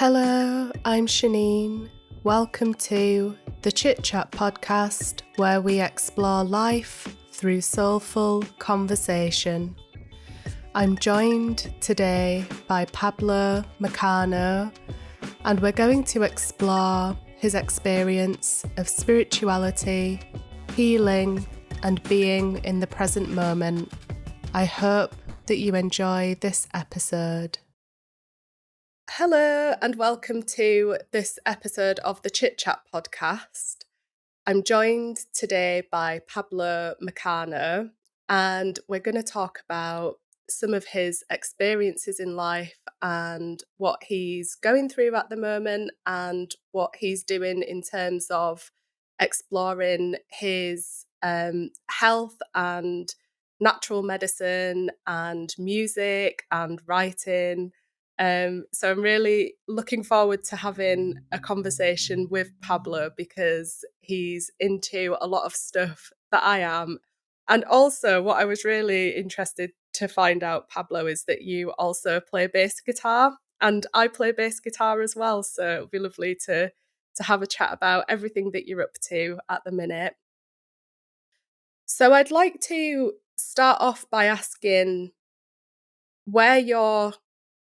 Hello, I'm Shanine. Welcome to the Chit Chat podcast, where we explore life through soulful conversation. I'm joined today by Pablo Meccano, and we're going to explore his experience of spirituality, healing, and being in the present moment. I hope that you enjoy this episode. Hello and welcome to this episode of the Chit Chat podcast. I'm joined today by Pablo Meccano, and we're going to talk about some of his experiences in life and what he's going through at the moment and what he's doing in terms of exploring his health and natural medicine and music and writing. So I'm really looking forward to having a conversation with Pablo because he's into a lot of stuff that I am. And also what I was really interested to find out, Pablo, is that you also play bass guitar, and I play bass guitar as well. So it'll be lovely to have a chat about everything that you're up to at the minute. So I'd like to start off by asking where your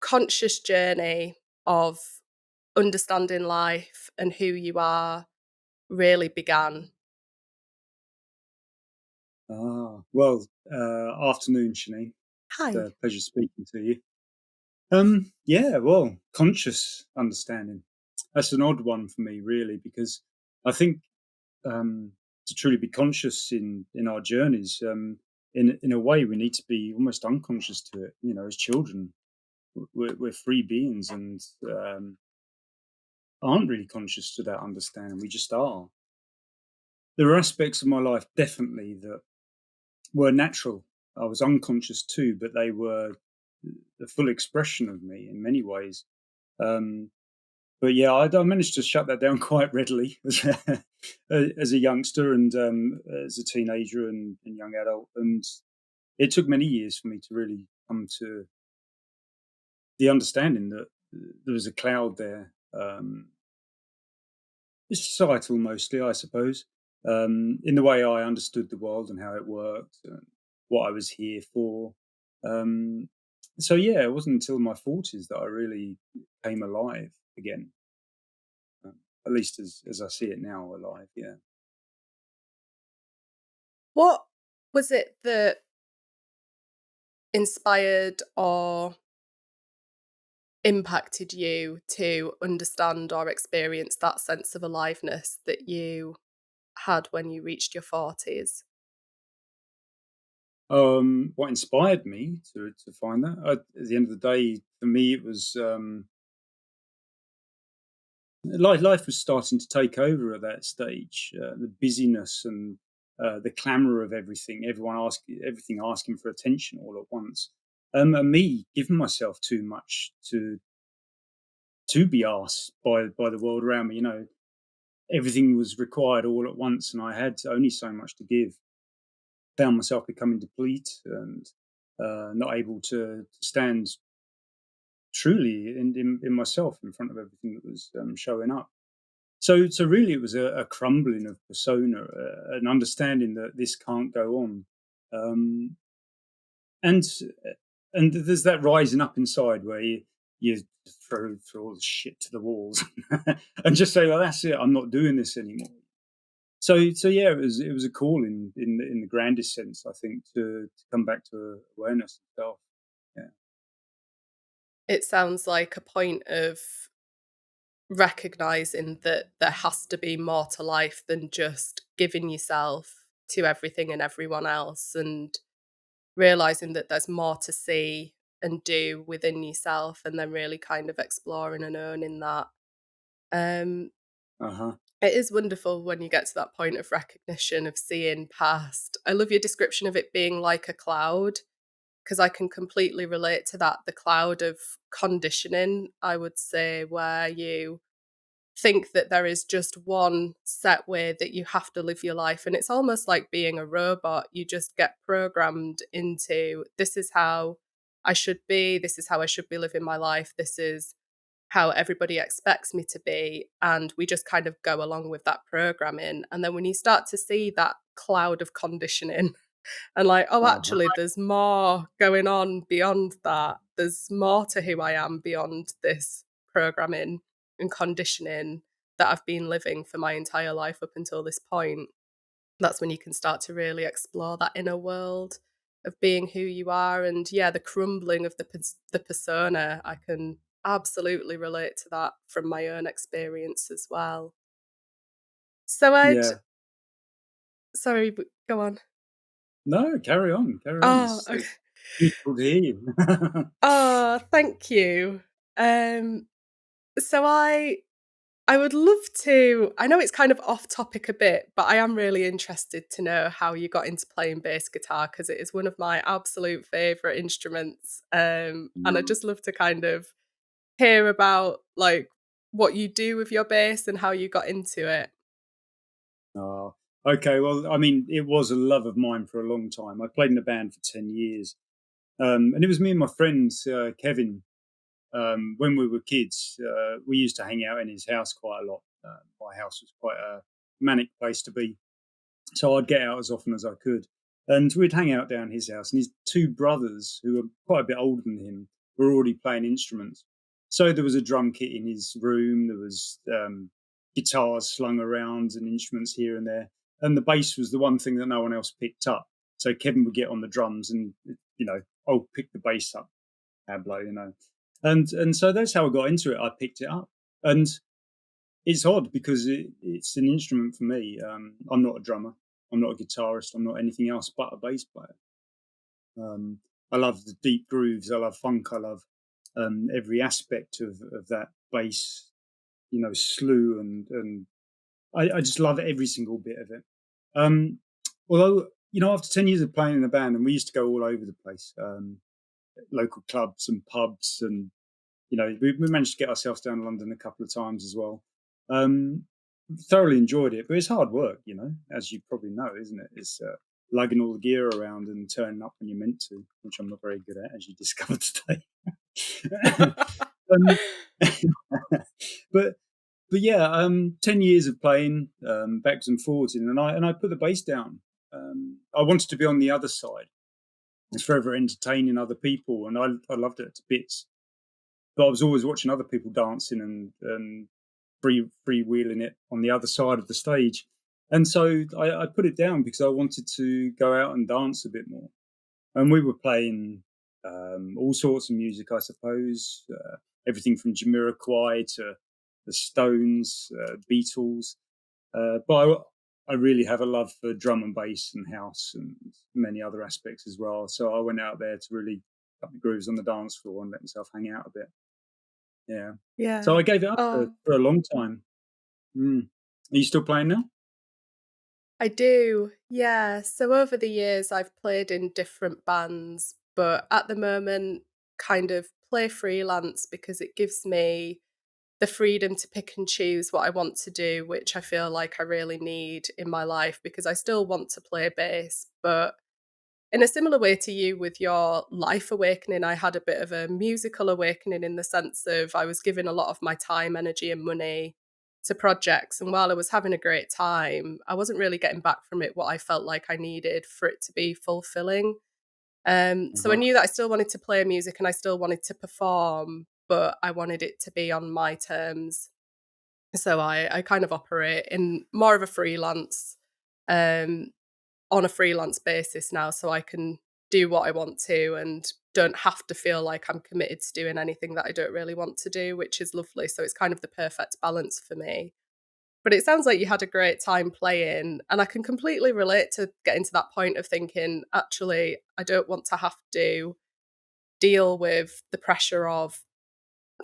conscious journey of understanding life and who you are really began. Afternoon, Shanine. Hi. It's a pleasure speaking to you. Conscious understanding. That's an odd one for me, really, because I think to truly be conscious in our journeys, in a way, we need to be almost unconscious to it. You know, as children, we're free beings and aren't really conscious to that understanding. We just are. There are aspects of my life definitely that were natural. I was unconscious too, but they were the full expression of me in many ways. But yeah, I managed to shut that down quite readily as a youngster and as a teenager and young adult. And it took many years for me to really come to the understanding that there was a cloud there. It's societal mostly, I suppose, in the way I understood the world and how it worked and what I was here for. So yeah, it wasn't until my 40s that I really came alive again. At least as I see it now, alive. Yeah. What was it that inspired or impacted you to understand or experience that sense of aliveness that you had when you reached your 40s? What inspired me to find that? At the end of the day, for me, it was life was starting to take over at that stage. The busyness and the clamour of everything, everything asking for attention all at once, and me giving myself too much to be asked by the world around me. You know, everything was required all at once, and I had only so much to give. Found myself becoming depleted and not able to stand truly in myself in front of everything that was showing up. So really, it was a crumbling of persona, an understanding that this can't go on, um, and and there's that rising up inside where you throw all the shit to the walls and just say, "Well, that's it. I'm not doing this anymore." So yeah, it was a call in the grandest sense, I think, to come back to awareness of self. Yeah. It sounds like a point of recognizing that there has to be more to life than just giving yourself to everything and everyone else, and realizing that there's more to see and do within yourself, and then really kind of exploring and owning that. Um, Uh huh. it is wonderful when you get to that point of recognition, of seeing past. I love your description of it being like a cloud, because I can completely relate to that. The cloud of conditioning, I would say, where you think that there is just one set way that you have to live your life. And it's almost like being a robot. You just get programmed into, this is how I should be, this is how I should be living my life, this is how everybody expects me to be, and we just kind of go along with that programming. And then when you start to see that cloud of conditioning and like, oh, Uh-huh. actually, there's more going on beyond that. There's more to who I am beyond this programming and conditioning that I've been living for my entire life up until this point. That's when you can start to really explore that inner world of being who you are. And yeah, the crumbling of the persona, I can absolutely relate to that from my own experience as well. So I'd, Yeah. sorry, but go on. No, carry on, carry on. Oh, It's okay. beautiful to hear you. Oh, thank you. Um, so I would love to. I know it's kind of off topic a bit, but I am really interested to know how you got into playing bass guitar because it is one of my absolute favorite instruments. And I Mm. just love to kind of hear about like what you do with your bass and how you got into it. Oh, okay. Well, I mean, it was a love of mine for a long time. I played in a band for 10 years. And it was me and my friend, Kevin. When we were kids, we used to hang out in his house quite a lot. My house was quite a manic place to be. So I'd get out as often as I could. And we'd hang out down his house. And his two brothers, who were quite a bit older than him, were already playing instruments. So there was a drum kit in his room. There was guitars slung around and instruments here and there. And the bass was the one thing that no one else picked up. So Kevin would get on the drums and, I'll pick the bass up, Pablo, And so that's how I got into it. I picked it up. And it's odd because it's an instrument for me. I'm not a drummer. I'm not a guitarist. I'm not anything else but a bass player. I love the deep grooves. I love funk. I love every aspect of that bass, slew, and I just love every single bit of it. Um, Although, after 10 years of playing in a band, and we used to go all over the place, local clubs and pubs, and we managed to get ourselves down to London a couple of times as well. Um, Thoroughly enjoyed it, but it's hard work, as you probably know, isn't it? It's lugging all the gear around and turning up when you're meant to, which I'm not very good at, as you discovered today. um, but but yeah, 10 years of playing backwards and forwards, and I put the bass down. I wanted to be on the other side. It's forever entertaining other people, and I loved it to bits. But I was always watching other people dancing and freewheeling it on the other side of the stage. And so I put it down because I wanted to go out and dance a bit more. And we were playing all sorts of music, I suppose, everything from Jamiroquai to the Stones, Beatles. But I really have a love for drum and bass and house and many other aspects as well. So I went out there to really cut the grooves on the dance floor and let myself hang out a bit. Yeah. So Yeah. I gave it up for, Oh, for a long time. Mm. Are you still playing now? I do. Yeah. So over the years, I've played in different bands, but at the moment, kind of play freelance because it gives me the freedom to pick and choose what I want to do, which I feel like I really need in my life because I still want to play bass. But in a similar way to you with your life awakening, I had a bit of a musical awakening in the sense of I was giving a lot of my time, energy, and money to projects. And while I was having a great time, I wasn't really getting back from it what I felt like I needed for it to be fulfilling. So I Uh-huh. knew that I still wanted to play music and I still wanted to perform, but I wanted it to be on my terms. So I kind of operate in more of a freelance, um, on a freelance basis now, so I can do what I want to and don't have to feel like I'm committed to doing anything that I don't really want to do, which is lovely. So it's kind of the perfect balance for me. But it sounds like you had a great time playing, and I can completely relate to getting to that point of thinking, actually, I don't want to have to deal with the pressure of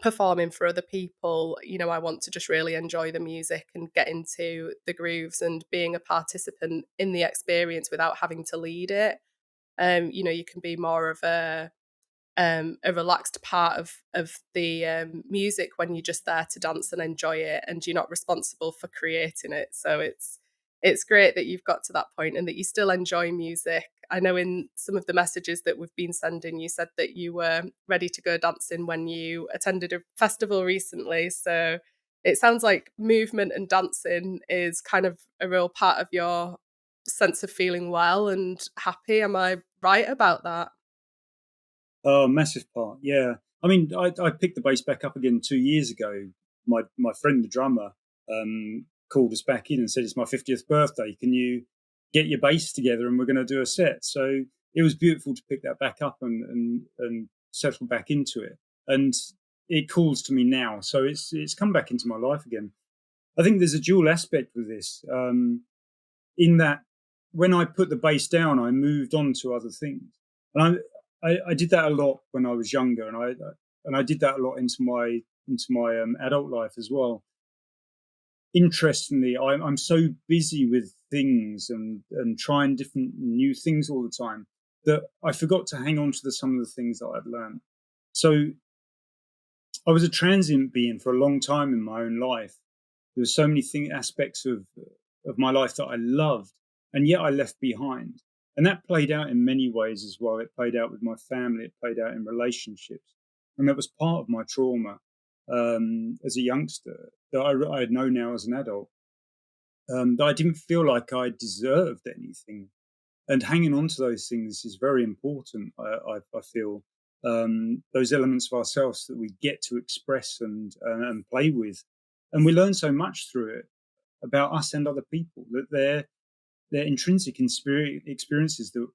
performing for other people. I want to just really enjoy the music and get into the grooves and being a participant in the experience without having to lead it. You can be more of a relaxed part of the music when you're just there to dance and enjoy it, and you're not responsible for creating it. So it's great that you've got to that point and that you still enjoy music. I know in some of the messages that we've been sending, you said that you were ready to go dancing when you attended a festival recently. So it sounds like movement and dancing is kind of a real part of your sense of feeling well and happy. Am I right about that? Oh, massive part, yeah. I mean, I picked the bass back up again 2 years ago. My friend, the drummer, called us back in and said, "It's my 50th birthday. Can you get your bass together and we're gonna do a set?" So it was beautiful to pick that back up and settle back into it. And it calls to me now, so it's come back into my life again. I think there's a dual aspect with this, in that when I put the bass down, I moved on to other things. And I did that a lot when I was younger, and I did that a lot into my adult life as well. Interestingly, I'm so busy with things and trying different new things all the time that I forgot to hang on to some of the things that I'd learned. So I was a transient being for a long time in my own life. There were so many aspects of my life that I loved, and yet I left behind. And that played out in many ways as well. It played out with my family. It played out in relationships, and that was part of my trauma as a youngster that I know now as an adult. That I didn't feel like I deserved anything, and hanging on to those things is very important. I feel those elements of ourselves that we get to express and play with, and we learn so much through it about us and other people, that they're intrinsic in spirit experiences that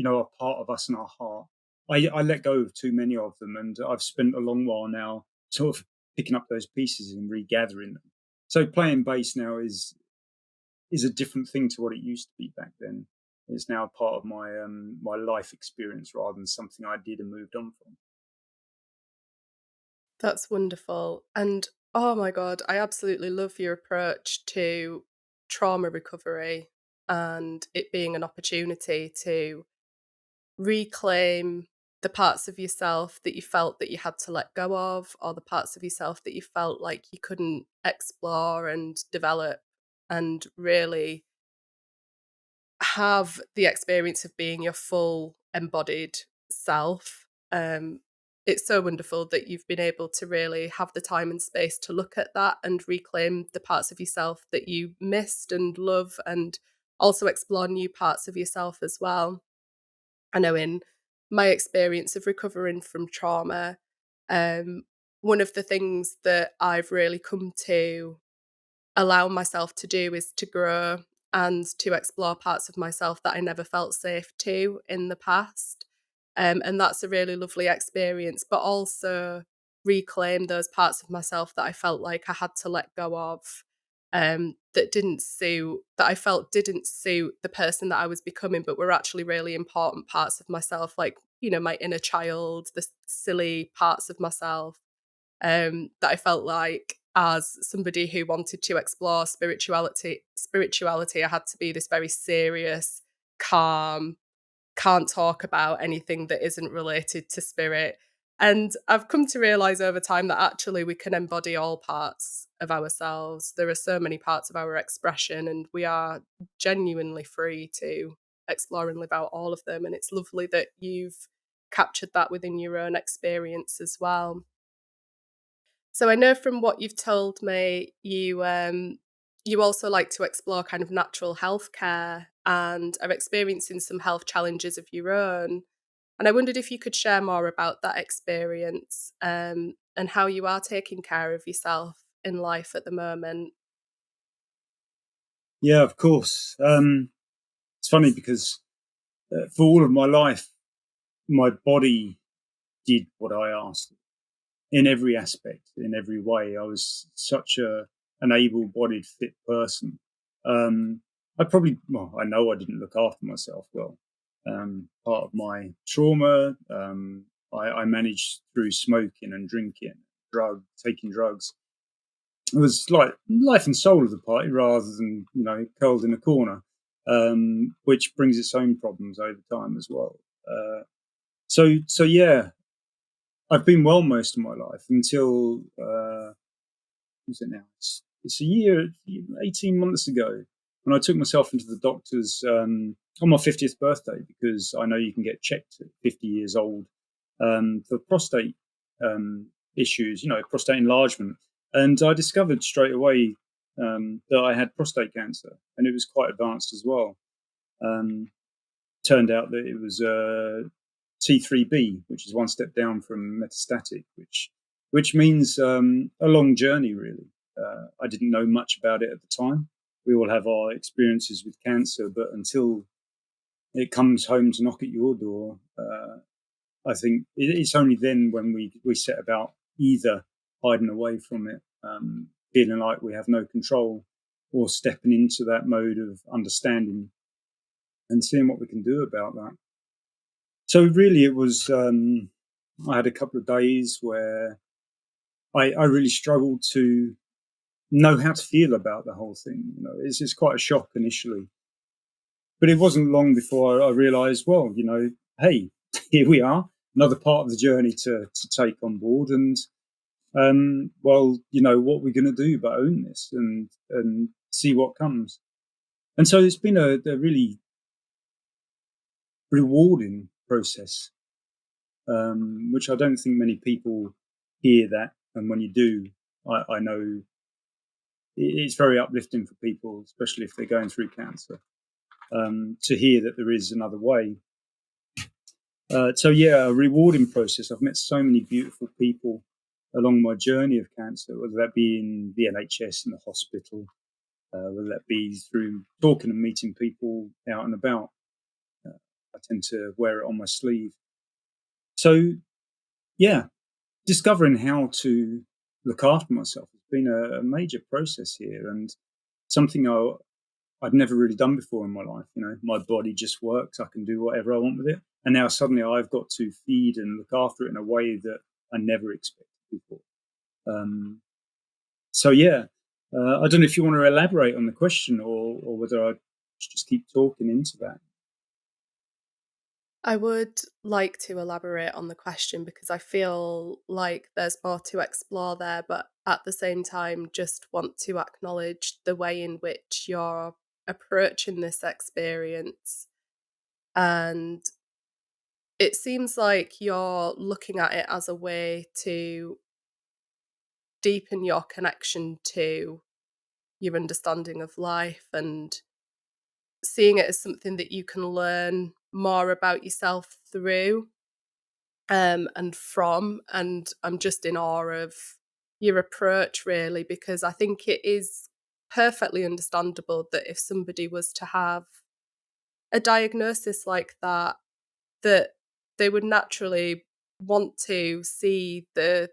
are part of us and our heart. I let go of too many of them, and I've spent a long while now sort of picking up those pieces and regathering them. So playing bass now is a different thing to what it used to be back then. It's now part of my life experience rather than something I did and moved on from. That's wonderful. And oh my God, I absolutely love your approach to trauma recovery and it being an opportunity to reclaim the parts of yourself that you felt that you had to let go of, or the parts of yourself that you felt like you couldn't explore and develop, and really have the experience of being your full embodied self. It's so wonderful that you've been able to really have the time and space to look at that and reclaim the parts of yourself that you missed and love, and also explore new parts of yourself as well. I know in my experience of recovering from trauma, um, one of the things that I've really come to allow myself to do is to grow and to explore parts of myself that I never felt safe to in the past. And that's a really lovely experience, but also reclaim those parts of myself that I felt like I had to let go of, that I felt didn't suit the person that I was becoming, but were actually really important parts of myself, like, my inner child, the silly parts of myself, that I felt like as somebody who wanted to explore spirituality, I had to be this very serious, calm, can't talk about anything that isn't related to spirit. And I've come to realize over time that actually we can embody all parts of ourselves. There are so many parts of our expression, and we are genuinely free to explore and live out all of them. And it's lovely that you've captured that within your own experience as well. So I know from what you've told me, you also like to explore kind of natural health care and are experiencing some health challenges of your own. And I wondered if you could share more about that experience, and how you are taking care of yourself in life at the moment. Yeah, of course. It's funny because for all of my life, my body did what I asked in every aspect, in every way. I was such an able-bodied, fit person. I know I didn't look after myself well. Part of my trauma, I managed through smoking and drinking, taking drugs. It was like life and soul of the party rather than curled in a corner, which brings its own problems over time as well. So yeah, I've been well most of my life until is it now? It's a year, 18 months ago. And I took myself into the doctors on my 50th birthday, because I know you can get checked at 50 years old for prostate issues, prostate enlargement. And I discovered straight away that I had prostate cancer, and it was quite advanced as well. Um, Turned out that it was T3B, which is one step down from metastatic, which means a long journey, really. I didn't know much about it at the time. We all have our experiences with cancer, but until it comes home to knock at your door, I think it's only then when we set about either hiding away from it, feeling like we have no control, or stepping into that mode of understanding and seeing what we can do about that. So really, it was. I had a couple of days where I really struggled to know how to feel about the whole thing. It's quite a shock initially, but it wasn't long before I realised, well, hey, here we are, another part of the journey to take on board, and well, what we're going to do but own this and see what comes. And so it's been a really rewarding process, which I don't think many people hear that. And when you do, I know it's very uplifting for people, especially if they're going through cancer, to hear that there is another way. So yeah, a rewarding process. I've met so many beautiful people along my journey of cancer, whether that be in the NHS, in the hospital, whether that be through talking and meeting people out and about. I tend to wear it on my sleeve. So yeah, discovering how to look after myself has been a major process here, and something I'd never really done before in my life. My body just works. I can do whatever I want with it. And now suddenly I've got to feed and look after it in a way that I never expected before. So yeah, I don't know if you want to elaborate on the question, or whether I should just keep talking into that. I would like to elaborate on the question because I feel like there's more to explore there, but at the same time, just want to acknowledge the way in which you're approaching this experience. And it seems like you're looking at it as a way to deepen your connection to your understanding of life and seeing it as something that you can learn more about yourself through and from. And I'm just in awe of your approach, really, because I think it is perfectly understandable that if somebody was to have a diagnosis like that they would naturally want to see the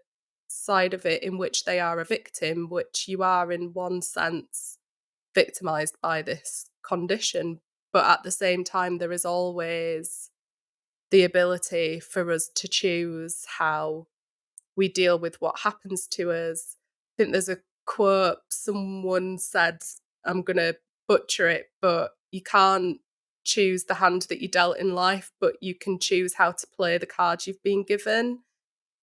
side of it in which they are a victim, which you are in one sense victimized by this condition. But at the same time, there is always the ability for us to choose how we deal with what happens to us. I think there's a quote someone said, I'm going to butcher it, but you can't choose the hand that you dealt in life, but you can choose how to play the cards you've been given.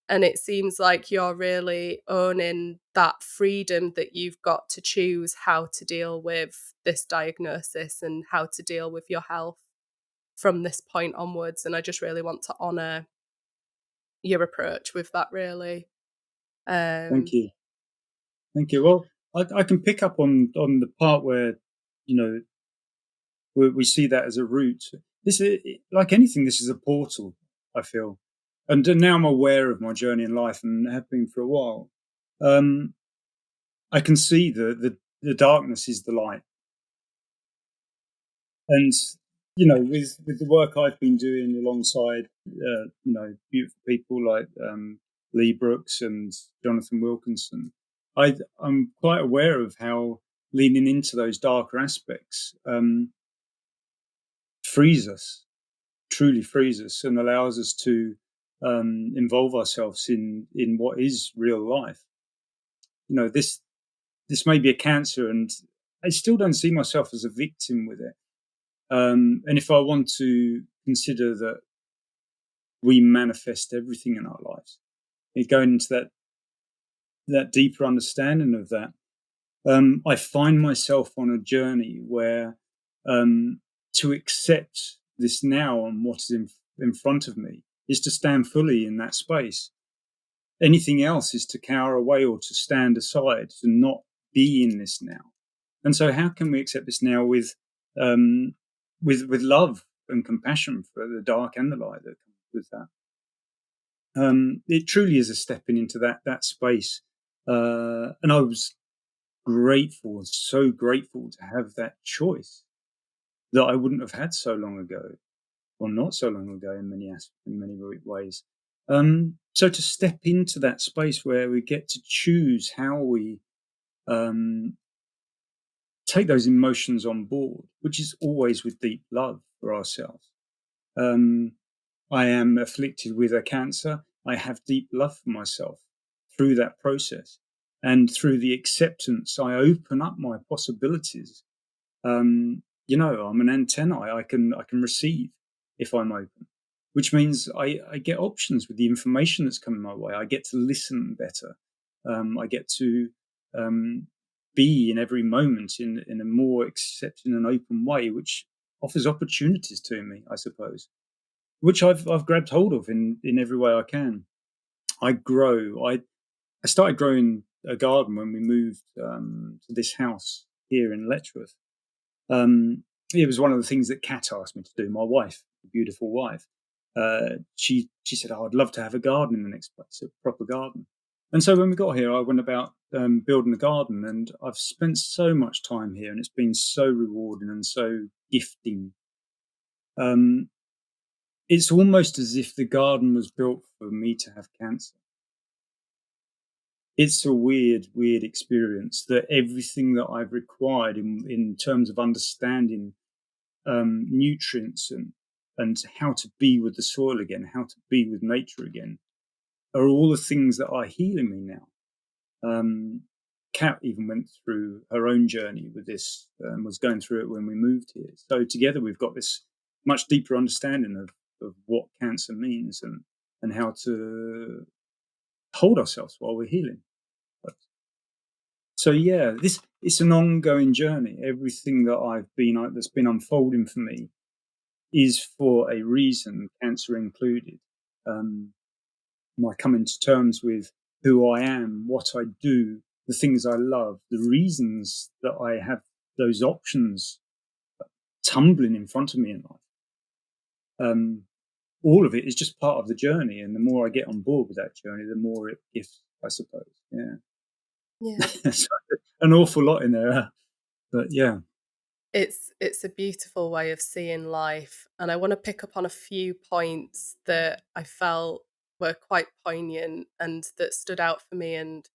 And it seems like you're really owning that freedom that you've got to choose how to deal with this diagnosis and how to deal with your health from this point onwards. And I just really want to honour your approach with that, really. Thank Um, you. Thank you. Well, I can pick up on the part where, you know, we see that as a route. This is like anything. This is a portal, I feel, and now I'm aware of my journey in life, and have been for a while. Um, I can see the darkness is the light, and with the work I've been doing alongside beautiful people like Lee Brooks and Jonathan Wilkinson, I'm quite aware of how leaning into those darker aspects frees us, truly frees us, and allows us to involve ourselves in what is real life. This may be a cancer, and I still don't see myself as a victim with it. And if I want to consider that we manifest everything in our lives, going into that deeper understanding of that, I find myself on a journey where to accept this now and what is in front of me is to stand fully in that space. Anything else is to cower away or to stand aside, to not be in this now. And so, how can we accept this now um, with love and compassion for the dark and the light that comes with that? It truly is a stepping into that space, and I was grateful, so grateful to have that choice that I wouldn't have had so long ago, or not so long ago in many ways. So to step into that space where we get to choose how we um, take those emotions on board, which is always with deep love for ourselves. Um, I am afflicted with a cancer. I have deep love for myself through that process. And through the acceptance, I open up my possibilities. I'm an antenna. I can receive if I'm open, which means I get options with the information that's coming my way. I get to listen better. I get to um, be in every moment in a more accepting and open way, which offers opportunities to me, I suppose, which I've grabbed hold of in every way I can. I grow. I started growing a garden when we moved to this house here in Letchworth. It was one of the things that Kat asked me to do. My wife, a beautiful wife, she said, "Oh, I'd love to have a garden in the next place, a proper garden." And so when we got here, I went about building a garden, and I've spent so much time here, and it's been so rewarding and so gifting. Um, it's almost as if the garden was built for me to have cancer. It's a weird, weird experience that everything that I've required in terms of understanding nutrients and how to be with the soil again, how to be with nature again, are all the things that are healing me now. Kat even went through her own journey with this and was going through it when we moved here. So together we've got this much deeper understanding of what cancer means and how to hold ourselves while we're healing. So yeah, this it's an ongoing journey. Everything that that's been unfolding for me is for a reason, cancer included. My coming to terms with who I am, what I do, the things I love, the reasons that I have those options tumbling in front of me in life. All of it is just part of the journey, and the more I get on board with that journey, the more it gifts, I suppose. Yeah, Yeah. so an awful lot in there, but yeah. It's a beautiful way of seeing life, and I want to pick up on a few points that I felt were quite poignant and that stood out for me. And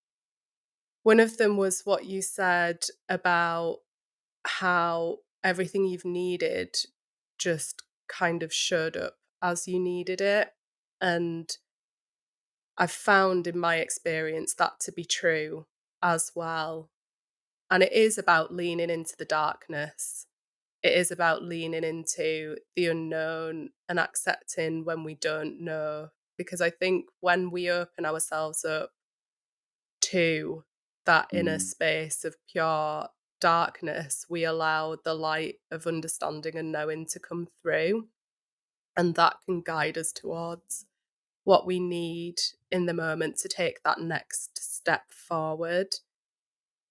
one of them was what you said about how everything you've needed just kind of showed up as you needed it. And I've found in my experience that to be true as well. And it is about leaning into the darkness. It is about leaning into the unknown and accepting when we don't know. Because I think when we open ourselves up to that inner Mm, space of pure darkness, we allow the light of understanding and knowing to come through. And that can guide us towards what we need in the moment to take that next step forward.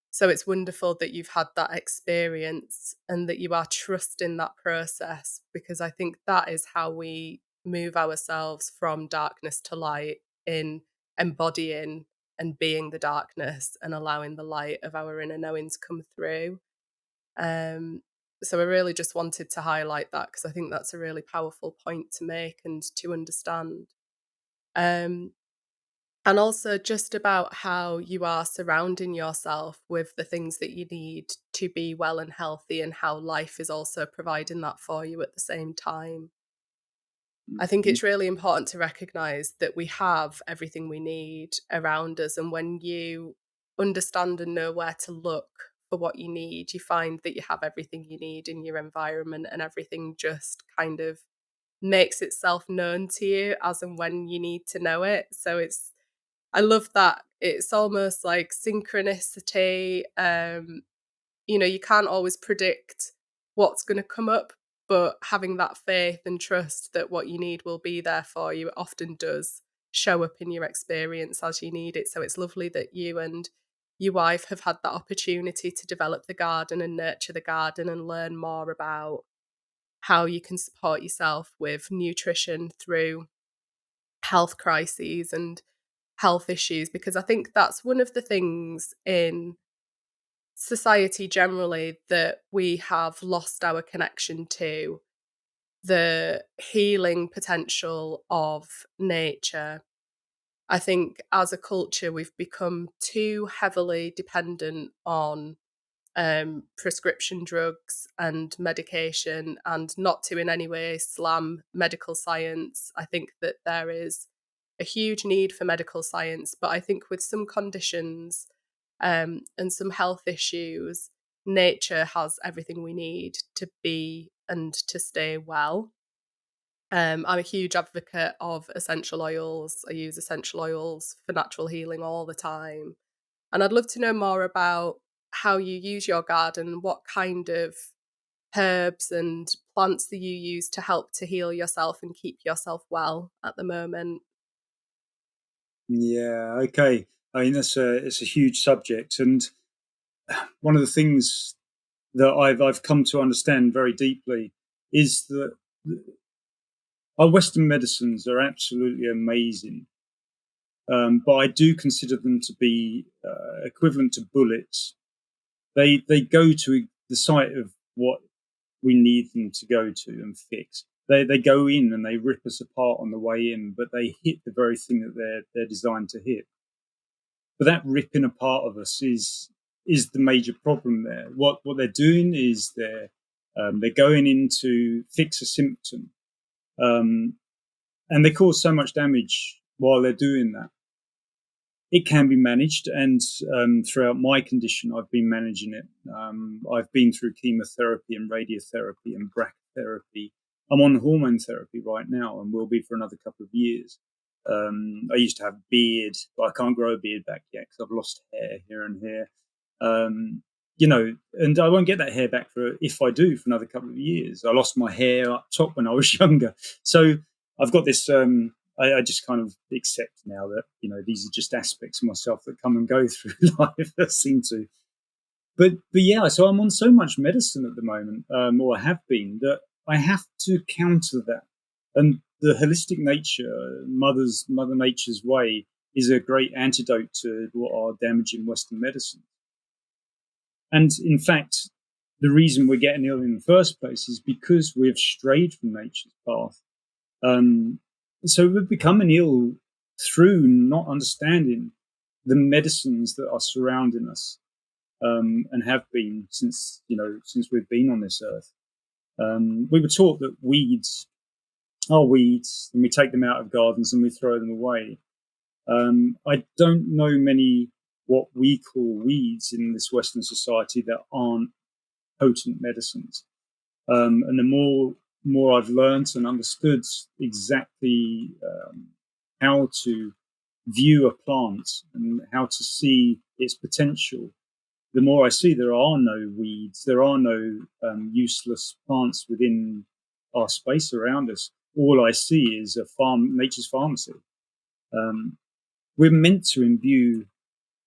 So it's wonderful that you've had that experience and that you are trusting that process, because I think that is how we move ourselves from darkness to light, in embodying and being the darkness and allowing the light of our inner knowing to come through. Um, so I really just wanted to highlight that because I think that's a really powerful point to make and to understand. Um, and also just about how you are surrounding yourself with the things that you need to be well and healthy, and how life is also providing that for you at the same time. I think mhm, it's really important to recognize that we have everything we need around us. And when you understand and know where to look for what you need, you find that you have everything you need in your environment, and everything just kind of makes itself known to you as and when you need to know it. So I love that. It's almost like synchronicity. You can't always predict what's going to come up, but having that faith and trust that what you need will be there for you, it often does show up in your experience as you need it. So it's lovely that you and your wife have had that opportunity to develop the garden and nurture the garden and learn more about how you can support yourself with nutrition through health crises and health issues, because I think that's one of the things in society generally that we have lost our connection to, the healing potential of nature. I think as a culture, we've become too heavily dependent on prescription drugs and medication, and not to in any way slam medical science. I think that there is a huge need for medical science, but I think with some conditions and some health issues, nature has everything we need to be and to stay well. I'm a huge advocate of essential oils. I use essential oils for natural healing all the time. And I'd love to know more about how you use your garden, what kind of herbs and plants that you use to help to heal yourself and keep yourself well at the moment. Yeah, okay. I mean, it's a huge subject, and one of the things that I've come to understand very deeply is that our Western medicines are absolutely amazing, but I do consider them to be equivalent to bullets. They go to the site of what we need them to go to and fix. They go in and they rip us apart on the way in, but they hit the very thing that they're designed to hit. But that ripping apart of us is the major problem there. What they're doing is they're going in to fix a symptom, um, and they cause so much damage while they're doing that. It can be managed, and throughout my condition, I've been managing it. I've been through chemotherapy and radiotherapy and brachytherapy. I'm on hormone therapy right now, and will be for another couple of years. I used to have a beard, but I can't grow a beard back yet because I've lost hair here and here. Um, and I won't get that hair back for if I do for another couple of years. I lost my hair up top when I was younger, so I've got this. I just kind of accept now that these are just aspects of myself that come and go through life that seem to. But yeah, so I'm on so much medicine at the moment, or I have been, that I have to counter that. And the holistic nature, Mother Nature's way, is a great antidote to what are damaging Western medicine. And in fact, the reason we're getting ill in the first place is because we've strayed from nature's path. Um, so we're becoming ill through not understanding the medicines that are surrounding us, and have been since we've been on this earth. We were taught that weeds are weeds, and we take them out of gardens and we throw them away. I don't know many what we call weeds in this Western society that aren't potent medicines. And the more I've learned and understood exactly how to view a plant and how to see its potential, the more I see there are no weeds, there are no useless plants within our space around us. All I see is nature's pharmacy. Um, we're meant to imbue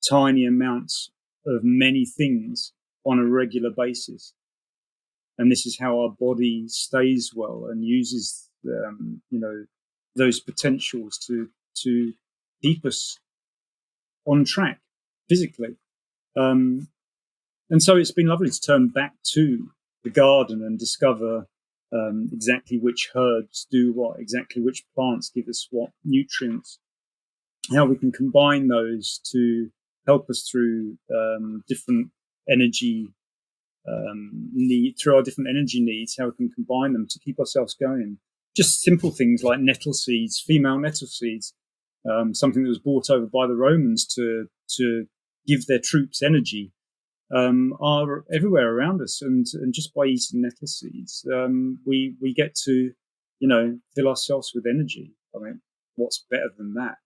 tiny amounts of many things on a regular basis, and this is how our body stays well and uses those potentials to keep us on track physically. Um, and so it's been lovely to turn back to the garden and discover exactly which herbs do what, exactly which plants give us what nutrients, how we can combine those to help us through different energy through our different energy needs, how we can combine them to keep ourselves going. Just simple things like nettle seeds, female nettle seeds, something that was brought over by the Romans to give their troops energy, are everywhere around us. And just by eating nettle seeds, we get to, fill ourselves with energy. I mean, what's better than that?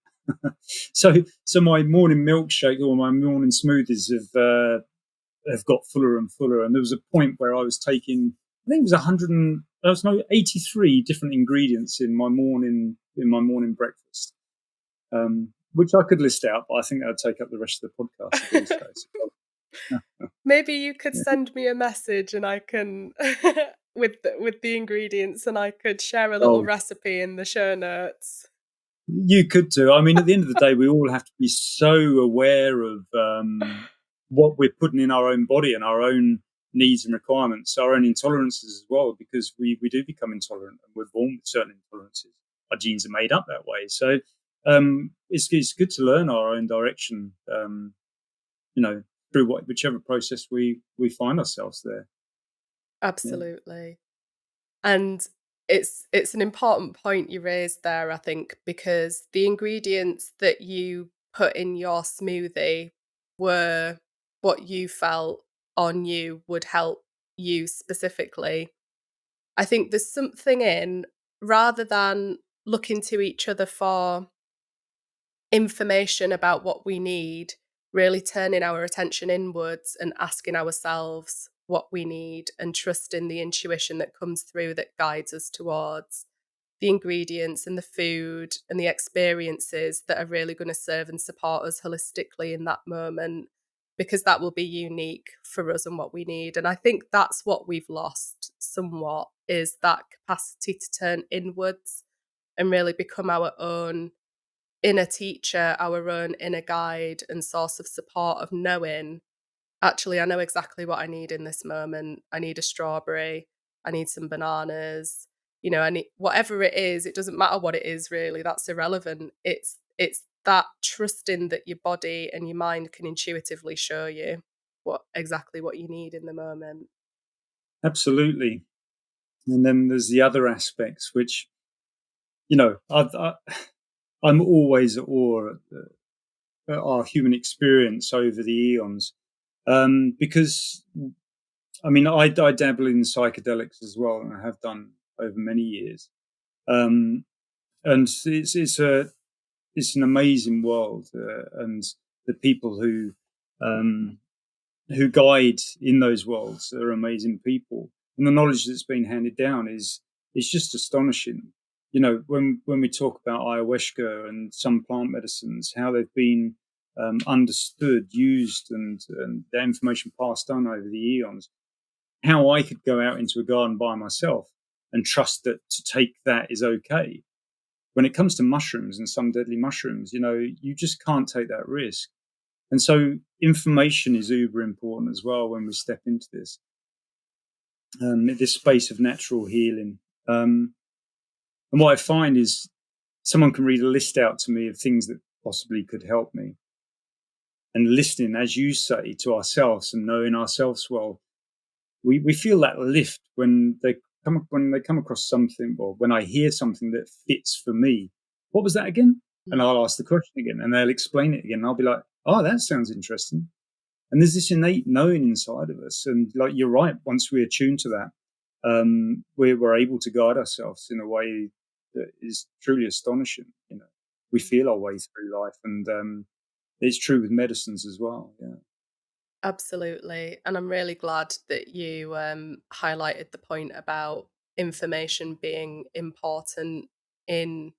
So my morning milkshake or my morning smoothies have got fuller and fuller. And there was a point where I was taking, I think it was 100 and there was no 83 different ingredients in my morning breakfast, which I could list out, but I think that would take up the rest of the podcast to do so. Maybe you could Yeah. send me a message and I can with the ingredients, and I could share a little Oh, recipe in the show notes. you could do. I mean, at the end of the day, we all have to be so aware of what we're putting in our own body and our own needs and requirements, our own intolerances as well, because we do become intolerant and we're born with certain intolerances. Our genes are made up that way. So it's good to learn our own direction, you know, through whichever process we find ourselves there. Yeah. Absolutely. And it's an important point you raised there, I think, because the ingredients that you put in your smoothie were what you felt on you would help you specifically. I think there's something in, rather than looking to each other for information about what we need, really turning our attention inwards and asking ourselves what we need and trusting the intuition that comes through that guides us towards the ingredients and the food and the experiences that are really going to serve and support us holistically in that moment, because that will be unique for us and what we need. And I think that's what we've lost somewhat, is that capacity to turn inwards and really become our own inner teacher, our own inner guide and source of support, of knowing, actually, I know exactly what I need in this moment. I need a strawberry. I need some bananas. You know, I need whatever it is. It doesn't matter what it is, really. That's irrelevant. It's that trusting that your body and your mind can intuitively show you what you need in the moment. Absolutely. And then there's the other aspects, which, I'm always at awe at our human experience over the eons. Because, I mean, I dabble in psychedelics as well, and I have done over many years. Um, and it's an amazing world, and the people who guide in those worlds are amazing people, and the knowledge that's been handed down is just astonishing. When we talk about ayahuasca and some plant medicines, how they've been understood, used, and the information passed on over the eons. How I could go out into a garden by myself and trust that to take that is okay. When it comes to mushrooms and some deadly mushrooms, you just can't take that risk. And so information is uber important as well when we step into this space of natural healing. And what I find is someone can read a list out to me of things that possibly could help me. And listening, as you say, to ourselves and knowing ourselves well, we feel that lift when they come across something, or when I hear something that fits for me. What was that again? And Mm. I'll ask the question again, and they'll explain it again. And I'll be like, "Oh, that sounds interesting." And there's this innate knowing inside of us, and like you're right. Once we attune to that, we're able to guide ourselves in a way that is truly astonishing. We feel our way through life, and it's true with medicines as well. Yeah. Absolutely. And I'm really glad that you highlighted the point about information being important in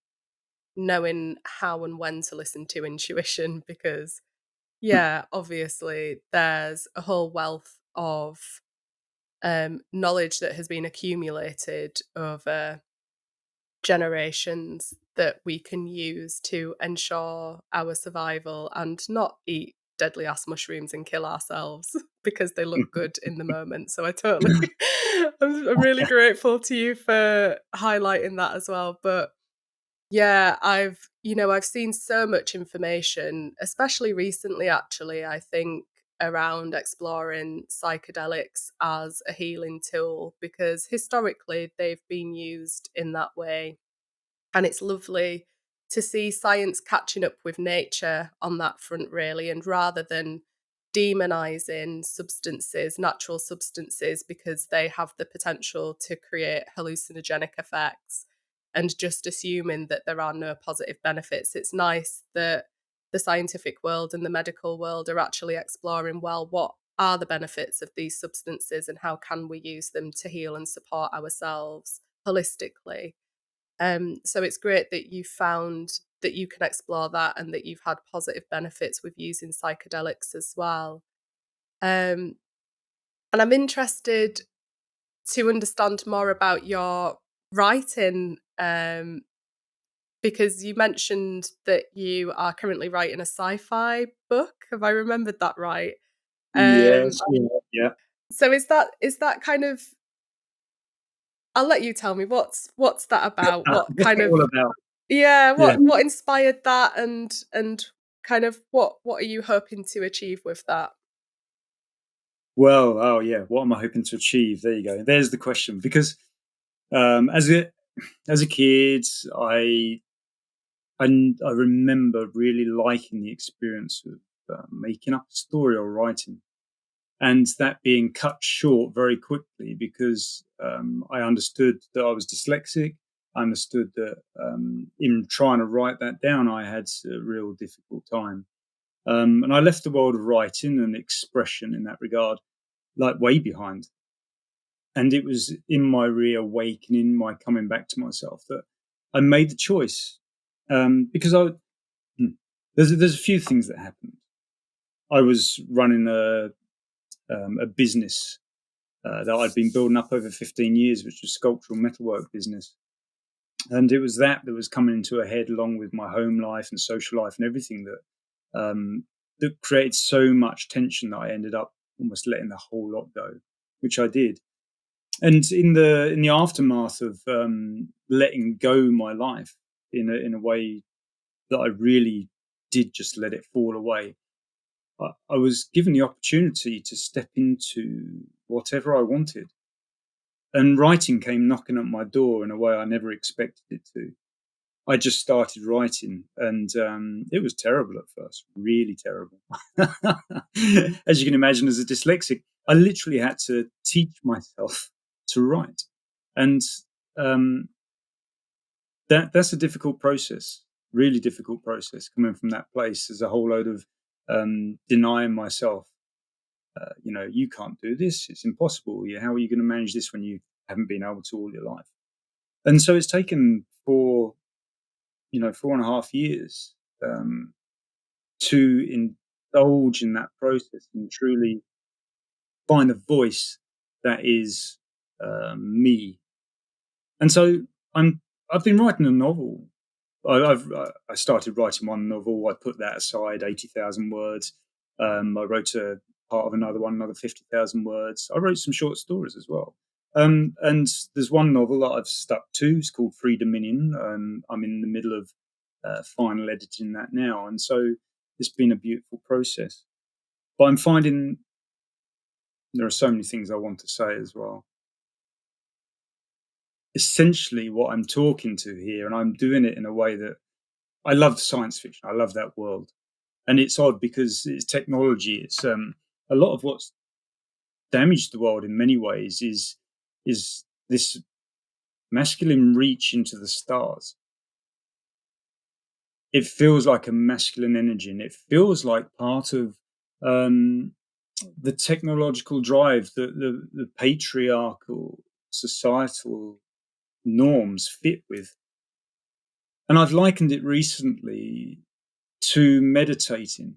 knowing how and when to listen to intuition, because, yeah, obviously, there's a whole wealth of knowledge that has been accumulated over generations that we can use to ensure our survival and not eat deadly ass mushrooms and kill ourselves because they look good in the moment. So I totally, I'm really grateful to you for highlighting that as well. But yeah, I've seen so much information, especially recently, actually, I think, around exploring psychedelics as a healing tool, because historically they've been used in that way. And it's lovely to see science catching up with nature on that front, really. And rather than demonizing substances, natural substances, because they have the potential to create hallucinogenic effects, and just assuming that there are no positive benefits. It's nice that the scientific world and the medical world are actually exploring, well, what are the benefits of these substances and how can we use them to heal and support ourselves holistically. So it's great that you found that you can explore that and that you've had positive benefits with using psychedelics as well. Um, and I'm interested to understand more about your writing, because you mentioned that you are currently writing a sci-fi book. Have I remembered that right? Um, Yes, yeah, yeah. so is that kind of? I'll let you tell me what's that about? What What's kind that of? all about? Yeah, Yeah. what inspired that, and kind of what are you hoping to achieve with that? Well, oh yeah, what am I hoping to achieve? There you go. There's the question. Because um, as a as a kid, I remember really liking the experience of making up a story or writing, and that being cut short very quickly because I understood that I was dyslexic. I understood that in trying to write that down, I had a real difficult time. And I left the world of writing and expression in that regard like way behind. And it was in my reawakening, my coming back to myself, that I made the choice. Because hmm, there's a few things that happened. I was running a business that I'd been building up over 15 years, which was sculptural metalwork business. And it was that was coming into a head along with my home life and social life and everything that created so much tension that I ended up almost letting the whole lot go, which I did. And in the aftermath of letting go my life in a way that I really did just let it fall away, I was given the opportunity to step into whatever I wanted. And writing came knocking at my door in a way I never expected it to. I just started writing, and it was terrible at first, really terrible. As you can imagine, as a dyslexic, I literally had to teach myself to write, and um, that's a difficult process, really difficult process. Coming from that place, there's a whole load of denying myself. You can't do this; it's impossible. How are you going to manage this when you haven't been able to all your life? And so it's taken 4.5 years um, to indulge in that process and truly find a voice that is me. And so I've been writing a novel. I started writing one novel. I put that aside, 80,000 words. I wrote a part of another one, another 50,000 words. I wrote some short stories as well. And there's one novel that I've stuck to. It's called Free Dominion. I'm in the middle of final editing that now, and so it's been a beautiful process. But I'm finding there are so many things I want to say as well. Essentially, what I'm talking to here, and I'm doing it in a way that I love science fiction. I love that world, and it's odd because it's technology. It's a lot of what's damaged the world in many ways is this masculine reach into the stars. It feels like a masculine energy, and it feels like part of um, the technological drive that the patriarchal societal norms fit with. And I've likened it recently to meditating,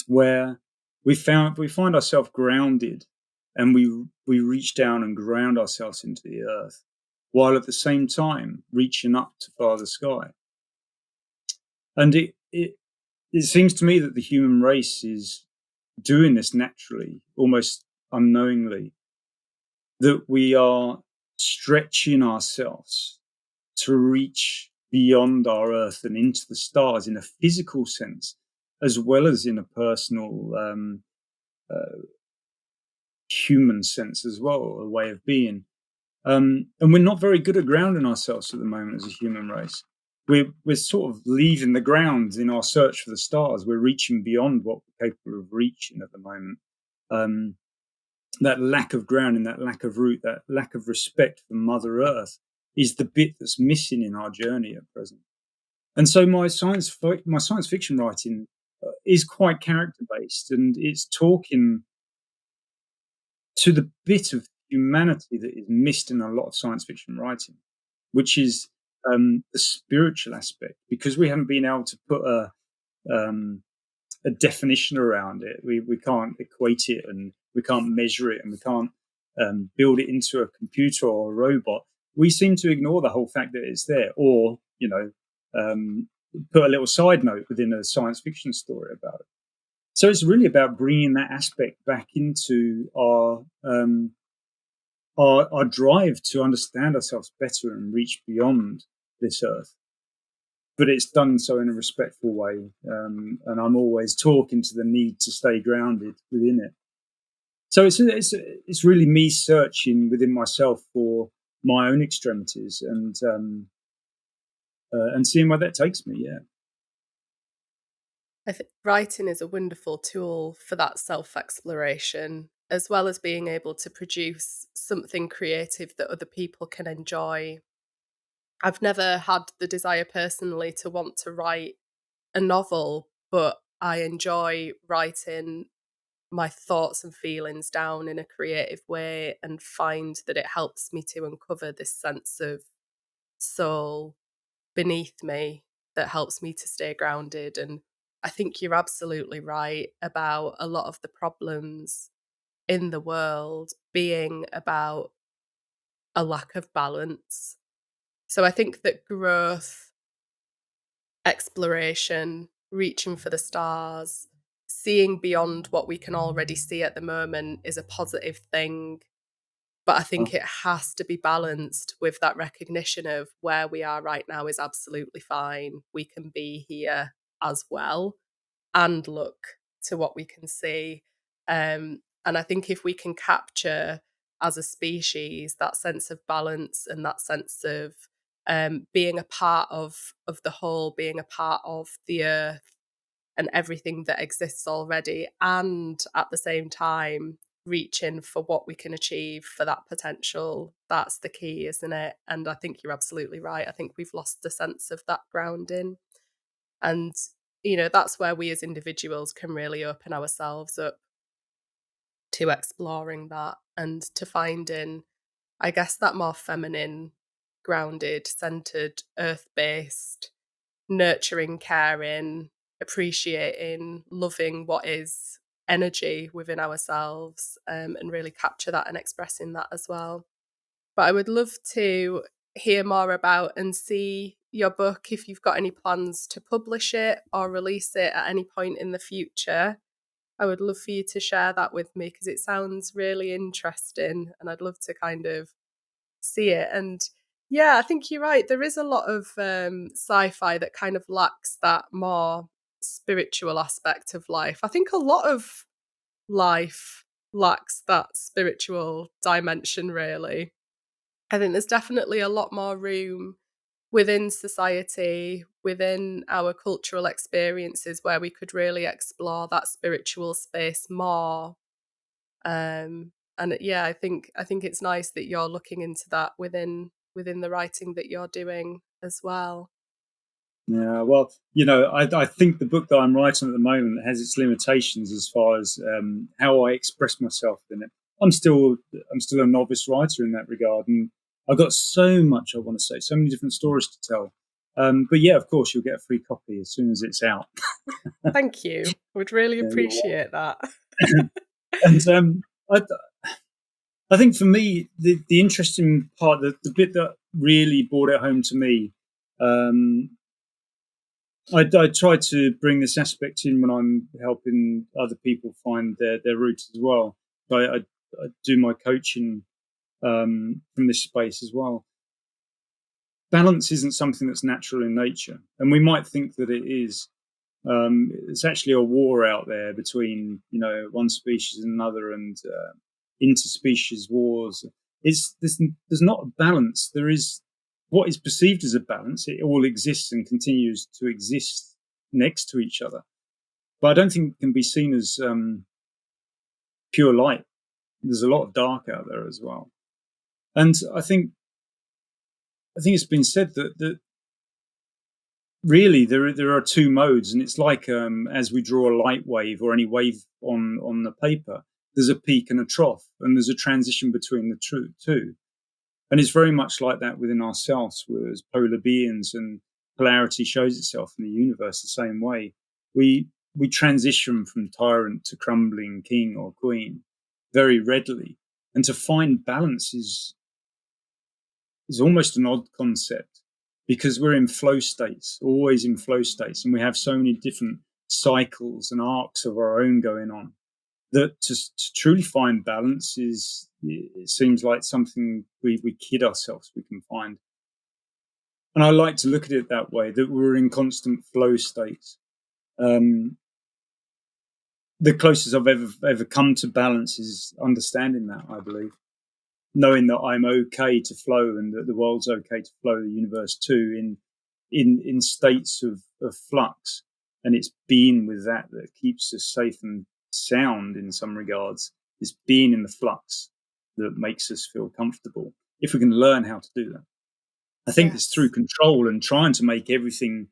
where we find ourselves grounded, and we reach down and ground ourselves into the earth, while at the same time reaching up to Father Sky. And it seems to me that the human race is doing this naturally, almost unknowingly, that we are stretching ourselves to reach beyond our earth and into the stars in a physical sense, as well as in a personal uh, human sense as well, a way of being. And we're not very good at grounding ourselves at the moment as a human race. We're sort of leaving the ground in our search for the stars. We're reaching beyond what we're capable of reaching at the moment. Um, that lack of grounding, that lack of root, that lack of respect for Mother Earth is the bit that's missing in our journey at present. And so my science fiction writing is quite character based, and it's talking to the bit of humanity that is missed in a lot of science fiction writing, which is the spiritual aspect, because we haven't been able to put um, a definition around it. We can't equate it, and we can't measure it, and we can't build it into a computer or a robot. We seem to ignore the whole fact that it's there, or put a little side note within a science fiction story about it. So it's really about bringing that aspect back into our drive to understand ourselves better and reach beyond this earth. But it's done so in a respectful way, and I'm always talking to the need to stay grounded within it. So it's really me searching within myself for my own extremities, and seeing where that takes me. Yeah. I think writing is a wonderful tool for that self-exploration, as well as being able to produce something creative that other people can enjoy. I've never had the desire personally to want to write a novel, but I enjoy writing my thoughts and feelings down in a creative way and find that it helps me to uncover this sense of soul beneath me that helps me to stay grounded. And I think you're absolutely right about a lot of the problems in the world being about a lack of balance. So I think that growth, exploration, reaching for the stars, seeing beyond what we can already see at the moment is a positive thing. But I think it has to be balanced with that recognition of where we are right now is absolutely fine. We can be here as well and look to what we can see. And I think if we can capture as a species that sense of balance and that sense of being a part of the whole, being a part of the earth and everything that exists already, and at the same time reaching for what we can achieve for that potential. That's the key, isn't it? And I think you're absolutely right. I think we've lost the sense of that grounding. And, that's where we as individuals can really open ourselves up to exploring that and to finding, I guess, that more feminine, grounded, centered, earth based, nurturing, caring, appreciating, loving what is energy within ourselves, and really capture that and expressing that as well. But I would love to hear more about and see your book if you've got any plans to publish it or release it at any point in the future. I would love for you to share that with me because it sounds really interesting and I'd love to kind of see it. And yeah, I think you're right. There is a lot of sci-fi that kind of lacks that more spiritual aspect of life. I think a lot of life lacks that spiritual dimension, really. I think there's definitely a lot more room within society, within our cultural experiences, where we could really explore that spiritual space more. And yeah, I think it's nice that you're looking into that within the writing that you're doing as well. Yeah, well, I think the book that I'm writing at the moment has its limitations as far as how I express myself in it. I'm still a novice writer in that regard, and I've got so much I want to say, so many different stories to tell. But yeah, of course, you'll get a free copy as soon as it's out. Thank you. Would really Yeah, you're appreciate that. welcome. And I think for me, the interesting part, the bit that really brought it home to me, um, I try to bring this aspect in when I'm helping other people find their roots as well. I do my coaching from this space as well. Balance isn't something that's natural in nature, and we might think that it is. It's actually a war out there between one species and another, and interspecies wars. There's not a balance. There is what is perceived as a balance. It all exists and continues to exist next to each other, but I don't think it can be seen as pure light. There's a lot of dark out there as well, and I think I think it's been said that really there are two modes, and it's like as we draw a light wave or any wave on the paper, there's a peak and a trough, and there's a transition between the two. And it's very much like that within ourselves, whereas polar beings and polarity shows itself in the universe the same way. We transition from tyrant to crumbling king or queen very readily. And to find balance is almost an odd concept because we're in flow states, always in flow states, and we have so many different cycles and arcs of our own going on that to truly find balance is, it seems like something we kid ourselves we can find. And I like to look at it that way, that we're in constant flow states. Um, the closest I've ever come to balance is understanding that, I believe. Knowing that I'm okay to flow and that the world's okay to flow, the universe too, in states of flux. And it's being with that keeps us safe and sound in some regards. It's being in the flux that makes us feel comfortable, if we can learn how to do that. I think it's through Yes. control and trying to make everything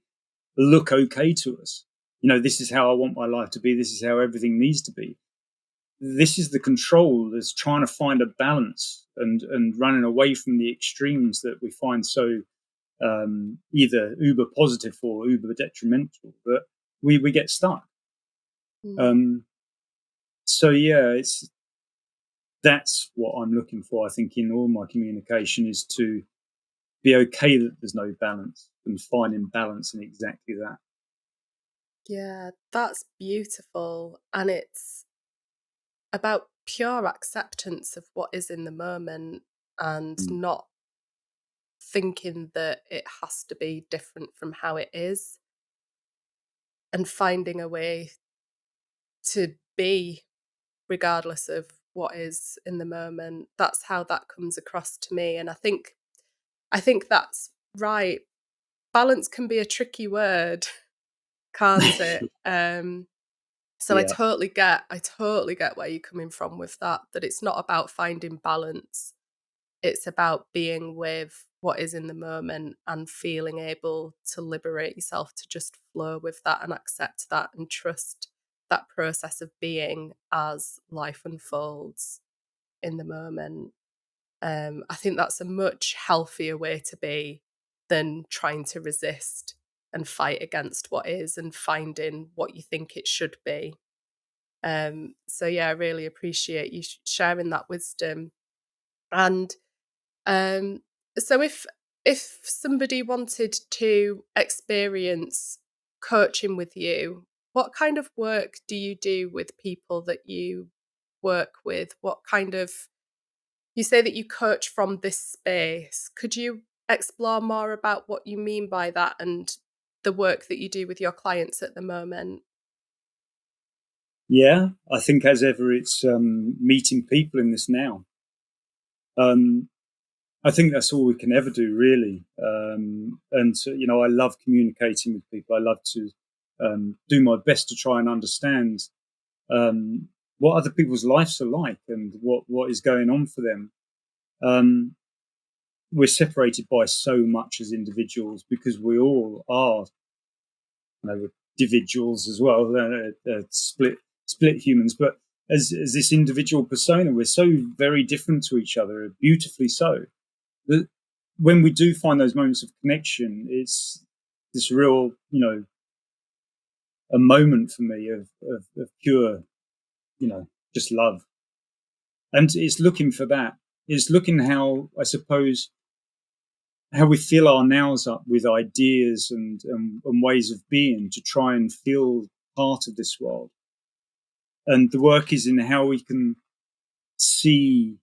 look okay to us. This is how I want my life to be. This is how everything needs to be. This is the control that's trying to find a balance and running away from the extremes that we find so either uber positive or uber detrimental, but we get stuck. Mm. Um, so yeah, that's what I'm looking for. I think in all my communication is to be okay that there's no balance and finding balance in exactly that. Yeah, that's beautiful. And it's about pure acceptance of what is in the moment and Mm. not thinking that it has to be different from how it is, and finding a way to be regardless of what is in the moment. That's how that comes across to me. And I think that's right. Balance can be a tricky word, can't it? So Yeah. I totally get where you're coming from with that, that it's not about finding balance. It's about being with what is in the moment and feeling able to liberate yourself to just flow with that and accept that and trust that process of being as life unfolds in the moment. I think that's a much healthier way to be than trying to resist and fight against what is and finding what you think it should be. So yeah, I really appreciate you sharing that wisdom. And um, so if somebody wanted to experience coaching with you, what kind of work do you do with people that you work with? What kind of, you say that you coach from this space. Could you explore more about what you mean by that and the work that you do with your clients at the moment? Yeah, I think as ever, it's meeting people in this now. Um, I think that's all we can ever do, really. And so, I love communicating with people. I love to do my best to try and understand um, what other people's lives are like and what is going on for them. Um, we're separated by so much as individuals because we all are, individuals as well, split humans. But as this individual persona, we're so very different to each other, beautifully so. That when we do find those moments of connection, it's this real, a moment for me of pure, just love. And it's looking for that. It's looking how, I suppose, how we fill our nows up with ideas and ways of being to try and feel part of this world. And the work is in how we can see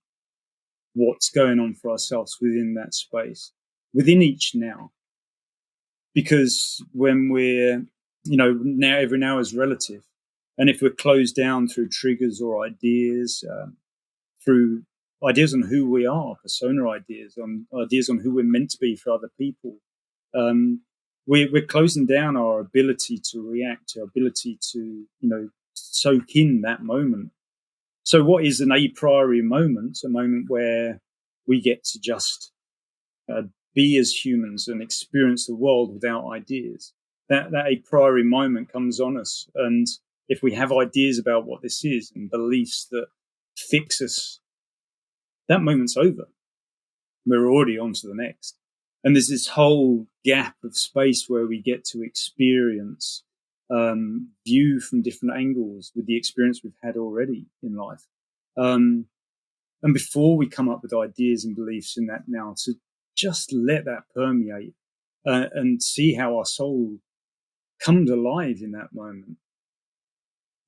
what's going on for ourselves within that space, within each now. Because when we're, now every now is relative. And if we're closed down through triggers or ideas, through ideas on who we are, persona ideas on who we're meant to be for other people, um, we're closing down our ability to react, our ability to, soak in that moment. So, what is an a priori moment? A moment where we get to just uh, be as humans and experience the world without ideas. That a priori moment comes on us, and if we have ideas about what this is and beliefs that fix us, that moment's over. We're already on to the next. And there's this whole gap of space where we get to experience, view from different angles with the experience we've had already in life. And before we come up with ideas and beliefs in that now, to just let that permeate and see how our soul comes alive in that moment.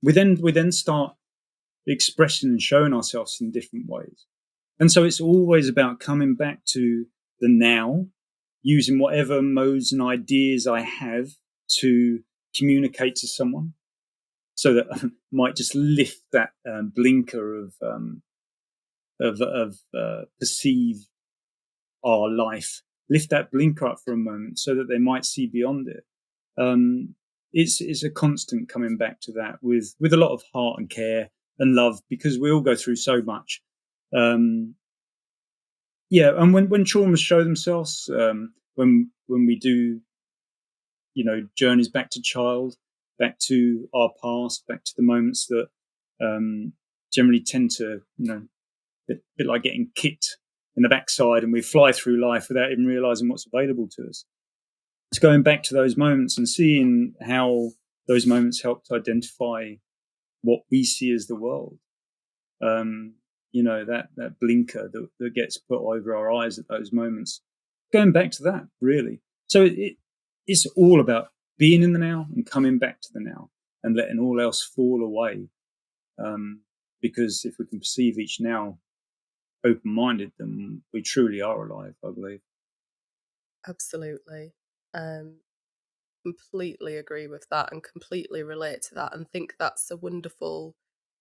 We then start expressing and showing ourselves in different ways. And so it's always about coming back to the now, using whatever modes and ideas I have to communicate to someone, so that I might just lift that blinker of perceive our life, lift that blinker up for a moment so that they might see beyond it. It's a constant coming back to that with a lot of heart and care and love, because we all go through so much. Yeah, and when traumas show themselves, when we do, journeys back to child, back to our past, back to the moments that generally tend to, a bit like getting kicked in the backside, and we fly through life without even realizing what's available to us. It's going back to those moments and seeing how those moments help to identify what we see as the world. That blinker that gets put over our eyes at those moments. Going back to that, really. So it's all about being in the now and coming back to the now and letting all else fall away. Because if we can perceive each now open-minded, then we truly are alive, I believe. Absolutely. Completely agree with that and completely relate to that, and think that's a wonderful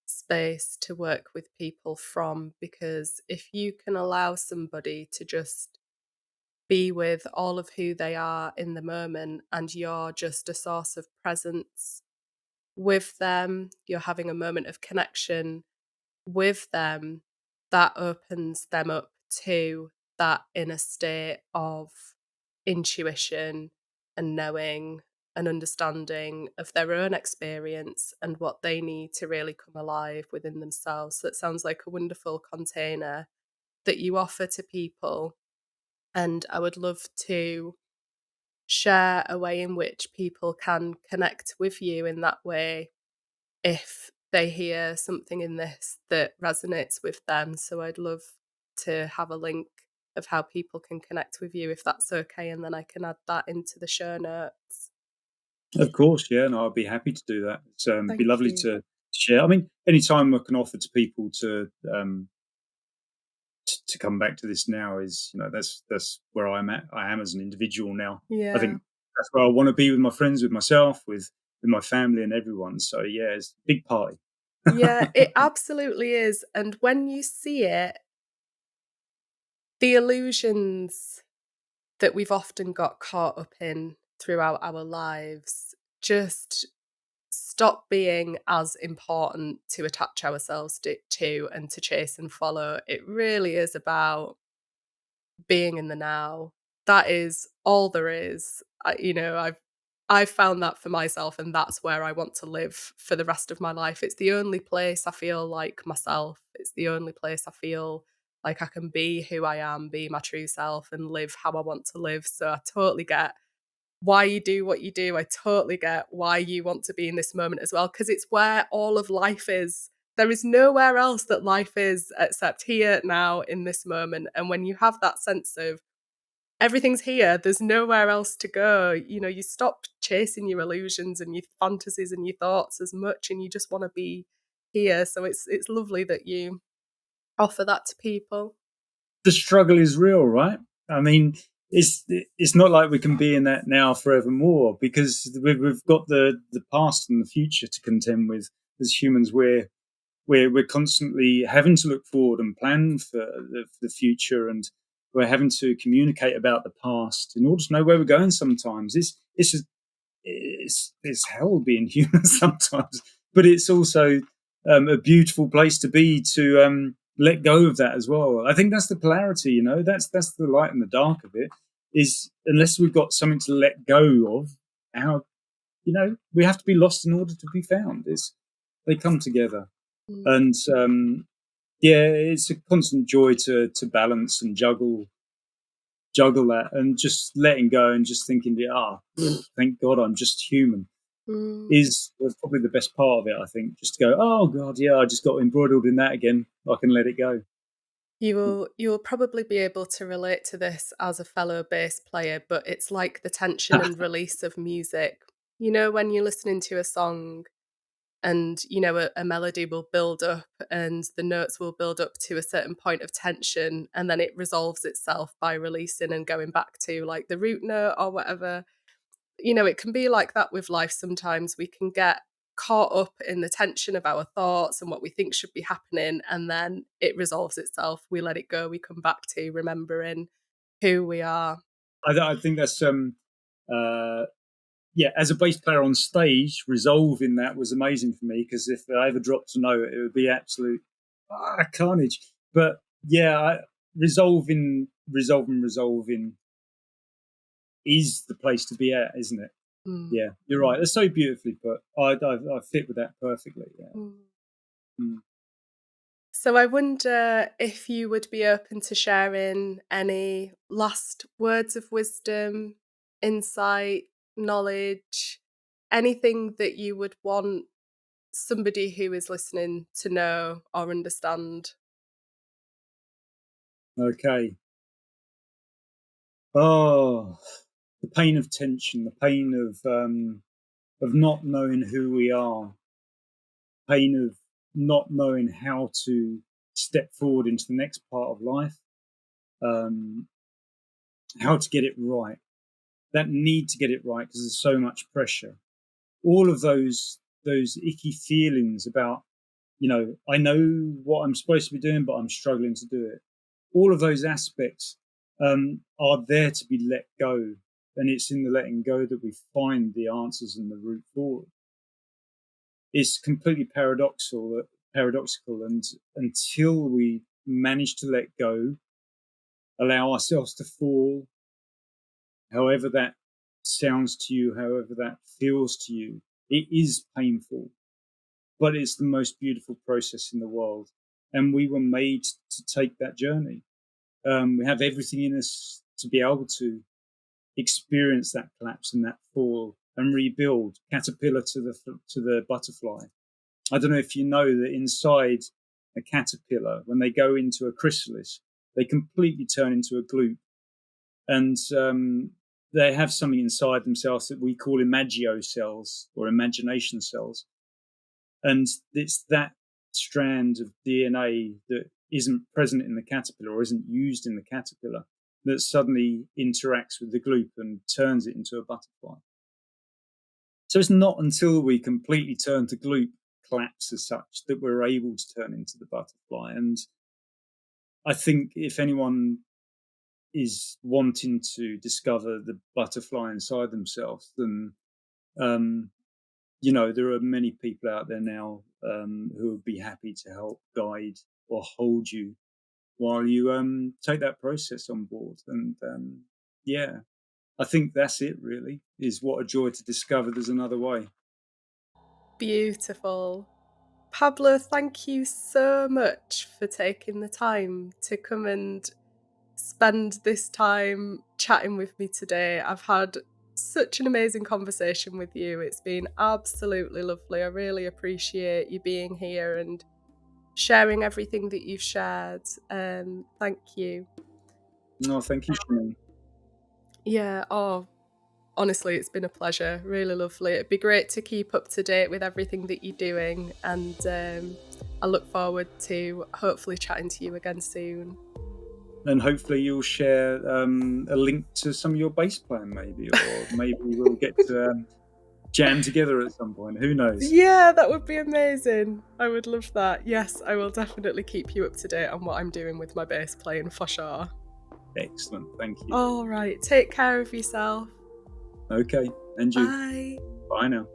space to work with people from, because if you can allow somebody to just be with all of who they are in the moment, and you're just a source of presence with them, you're having a moment of connection with them, that opens them up to that inner state of intuition and knowing and understanding of their own experience and what they need to really come alive within themselves. So it sounds like a wonderful container that you offer to people. And I would love to share a way in which people can connect with you in that way if they hear something in this that resonates with them. So I'd love to have a link of how people can connect with you, if that's okay, and then I can add that into the show notes. Of course, yeah, and I'll be happy to do that. It's be Thank lovely you. to share. I mean, any time I can offer to people to come back to this now is, that's where I'm at. I am as an individual now. I Yeah. think that's where I want to be with my friends, with myself, with my family, and everyone. So yeah, it's a big party. Yeah, it absolutely is. And when you see it, the illusions that we've often got caught up in throughout our lives just stop being as important to attach ourselves to and to chase and follow. It really is about being in the now. That is all there is. I've found that for myself, and that's where I want to live for the rest of my life. It's the only place I feel like myself. It's the only place I feel like I can be who I am, be my true self, and live how I want to live. So I totally get why you do what you do. I totally get why you want to be in this moment as well, because it's where all of life is. There is nowhere else that life is except here now in this moment. And when you have that sense of everything's here, there's nowhere else to go, you stop chasing your illusions and your fantasies and your thoughts as much, and you just want to be here. So it's lovely that you offer that to people. The struggle is real, right? I mean, it's not like we can be in that now forevermore, because we've got the past and the future to contend with. As humans, we're constantly having to look forward and plan for the future, and we're having to communicate about the past in order to know where we're going. Sometimes it's hell being human sometimes, but it's also a beautiful place to be, to let go of that as well. I think that's the polarity, that's the light and the dark of it. is unless we've got something to let go of, how we have to be lost in order to be found. They come together, Mm. and yeah, it's a constant joy to balance and juggle that, and just letting go and just thinking, thank God I'm just human, Mm. is probably the best part of it. I think just to go, oh God, yeah, I just got embroiled in that again. I can let it go. You will probably be able to relate to this as a fellow bass player, but it's like the tension and release of music. You know, when you're listening to a song and, a melody will build up and the notes will build up to a certain point of tension and then it resolves itself by releasing and going back to like the root note or whatever. It can be like that with life sometimes. We can get caught up in the tension of our thoughts and what we think should be happening, and then it resolves itself. We let it go. We come back to remembering who we are. I think that's uh, yeah. As a bass player on stage, resolving that was amazing for me, because if I ever dropped a note, it would be absolute carnage. But yeah, resolving is the place to be at, isn't it? Mm. Yeah, you're right. That's so beautifully put. I fit with that perfectly. Yeah. Mm. Mm. So I wonder if you would be open to sharing any last words of wisdom, insight, knowledge, anything that you would want somebody who is listening to know or understand. Okay. Oh, the pain of tension, the pain of not knowing who we are, pain of not knowing how to step forward into the next part of life, um, how to get it right, that need to get it right because there's so much pressure. All of those icky feelings about, I know what I'm supposed to be doing, but I'm struggling to do it. All of those aspects are there to be let go, and it's in the letting go that we find the answers and the route forward. It's completely paradoxical, and until we manage to let go, allow ourselves to fall, however that sounds to you, however that feels to you, it is painful, but it's the most beautiful process in the world. And we were made to take that journey. We have everything in us to be able to experience that collapse and that fall and rebuild, caterpillar to the butterfly. I don't know if you know that inside a caterpillar, when they go into a chrysalis, they completely turn into a gloop, and they have something inside themselves that we call imagio cells or imagination cells, and it's that strand of DNA that isn't present in the caterpillar or isn't used in the caterpillar that suddenly interacts with the gloop and turns it into a butterfly. So it's not until we completely turn to gloop, collapse as such, that we're able to turn into the butterfly. And I think if anyone is wanting to discover the butterfly inside themselves, then um, there are many people out there now who would be happy to help guide or hold you while you take that process on board. And yeah, I think that's it. Really, is what a joy to discover there's another way. Beautiful. Pablo, thank you so much for taking the time to come and spend this time chatting with me today. I've had such an amazing conversation with you. It's been absolutely lovely. I really appreciate you being here and sharing everything that you've shared. Thank you. No, thank you, Shannon. Yeah, honestly, it's been a pleasure. Really lovely. It'd be great to keep up to date with everything that you're doing, and I look forward to hopefully chatting to you again soon. And hopefully you'll share a link to some of your bass playing, maybe, or maybe we'll get to jam together at some point. Who knows? Yeah, that would be amazing. I would love that. Yes, I will definitely keep you up to date on what I'm doing with my bass playing for sure. Excellent. Thank you. All right, take care of yourself. Okay. And you. Bye. Bye now.